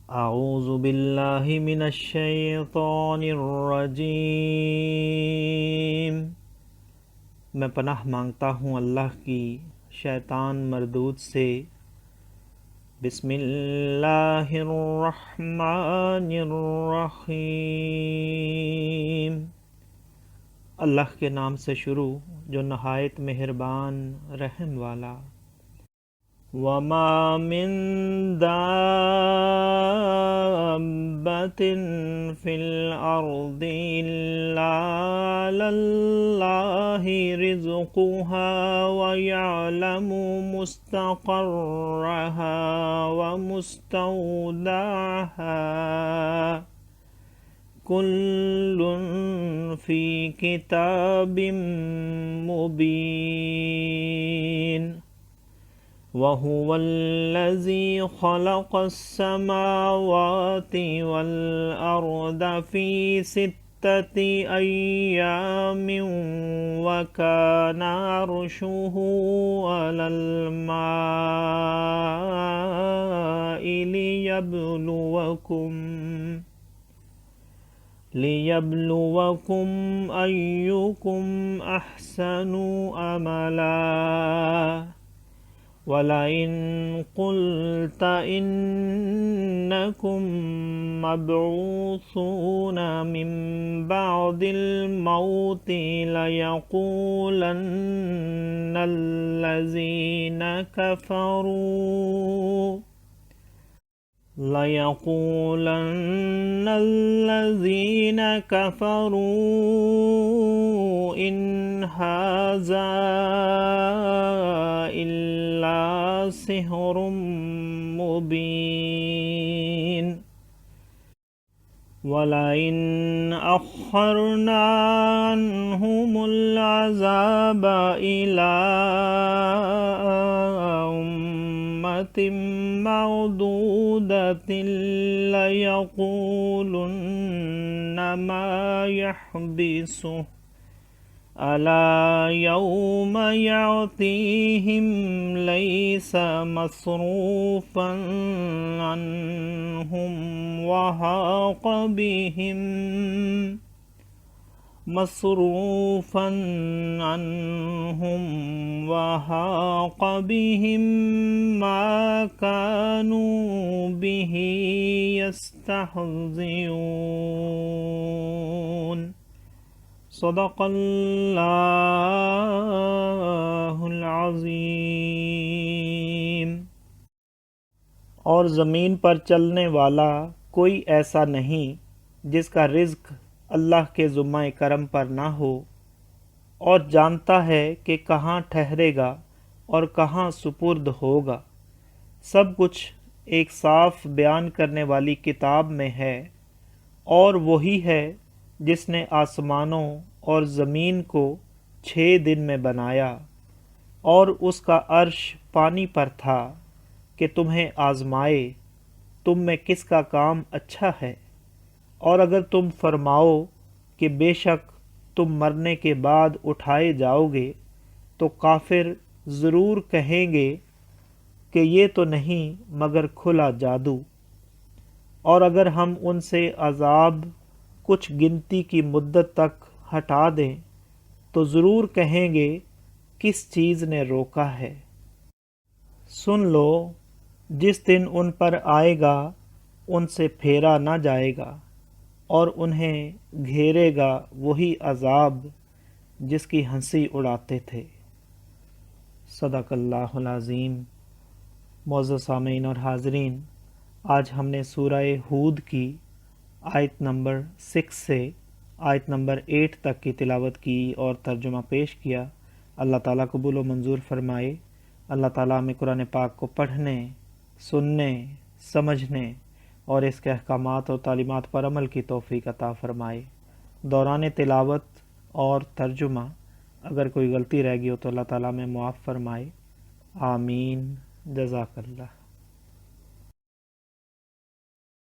اعوذ باللہ من الشیطان الرجیم، میں پناہ مانگتا ہوں اللہ کی شیطان مردود سے۔ بسم اللہ الرحمن الرحیم، اللہ کے نام سے شروع جو نہایت مہربان رحم والا۔ وَمَا مِن دَابَّةٍ فِي الْأَرْضِ إِلَّا عَلَى اللَّهِ رِزْقُهَا وَيَعْلَمُ مُسْتَقَرَّهَا وَمُسْتَوْدَعَهَا كُلٌّ فِي كِتَابٍ مُبِينٍ۔ وَهُوَ الَّذِي خَلَقَ السَّمَاوَاتِ وَالْأَرْضَ فِي سِتَّةِ أَيَّامٍ وَكَانَ عَرْشُهُ عَلَى الْمَاءِ لِيَبْلُوَكُمْ أَيُّكُمْ أَحْسَنُ عَمَلًا۔ وَلَئِن قُلْتَ إِنَّكُمْ مَبْعُوثُونَ مِن بَعْدِ الْمَوْتِ لَيَقُولَنَّ الَّذِينَ كَفَرُوا إِنْ هَذَا إِلَّا سِحْرٌ مُبِينٌ۔ وَلَئِنْ أَخَّرْنَا عَنْهُمُ الْعَذَابَ إِلَىٰ أُمَّةٍ مَّعْدُودَةٍ لَيَقُولُنَّ مَا يَحْبِسُهُ أَلَا يَوْمَ يَأْتِيهِمْ لَيْسَ مَصْرُوفًا عَنْهُمْ وَحَاقَ بِهِمْ مَا كَانُوا بِهِ يَسْتَهْزِئُونَ۔ صدق اللہ العظیم۔ اور زمین پر چلنے والا کوئی ایسا نہیں جس کا رزق اللہ کے ذمہ کرم پر نہ ہو، اور جانتا ہے کہ کہاں ٹھہرے گا اور کہاں سپرد ہوگا۔ سب کچھ ایک صاف بیان کرنے والی کتاب میں ہے، اور وہی ہے جس نے آسمانوں اور زمین کو 6 دن میں بنایا، اور اس کا عرش پانی پر تھا کہ تمہیں آزمائے تم میں کس کا کام اچھا ہے۔ اور اگر تم فرماؤ کہ بے شک تم مرنے کے بعد اٹھائے جاؤ گے، تو کافر ضرور کہیں گے کہ یہ تو نہیں مگر کھلا جادو۔ اور اگر ہم ان سے عذاب کچھ گنتی کی مدت تک ہٹا دیں تو ضرور کہیں گے کس چیز نے روکا ہے۔ سن لو، جس دن ان پر آئے گا ان سے پھیرا نہ جائے گا، اور انہیں گھیرے گا وہی عذاب جس کی ہنسی اڑاتے تھے۔ صدق اللہ العظیم۔ معزز سامعین اور حاضرین، آج ہم نے سورہ ہود کی آیت نمبر 6 سے آیت نمبر 8 تک کی تلاوت کی اور ترجمہ پیش کیا۔ اللہ تعالیٰ قبول و منظور فرمائے۔ اللہ تعالیٰ ہمیں قرآن پاک کو پڑھنے، سننے، سمجھنے اور اس کے احکامات اور تعلیمات پر عمل کی توفیق عطا فرمائے۔ دوران تلاوت اور ترجمہ اگر کوئی غلطی رہ گئی ہو تو اللہ تعالیٰ میں معاف فرمائے۔ آمین۔ جزاک اللہ۔